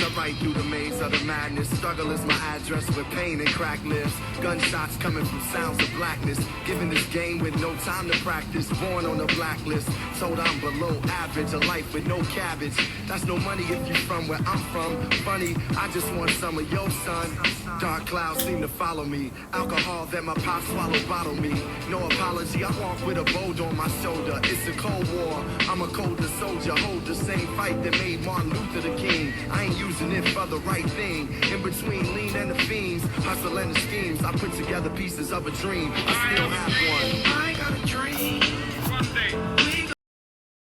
cut right through the maze of the madness. Struggle is my address with pain and crack lips. Gunshots coming from sounds of blackness. Given this game with no time to practice. Born on the blacklist. Told I'm below average. A life with no cabbage. That's no money if you from where I'm from. Funny, I just want some of your son. Dark clouds seem to follow me. Alcohol that my pop swallowed bottle me. No apology, I walk with a boulder on my shoulder. It's a cold war. I'm a colder soldier. Hold the same fight that made Martin Luther the king. I ain't using it for the right thing. In between lean and the fiends, hustle and the schemes, I put together pieces of a dream. I still have one. I got a dream.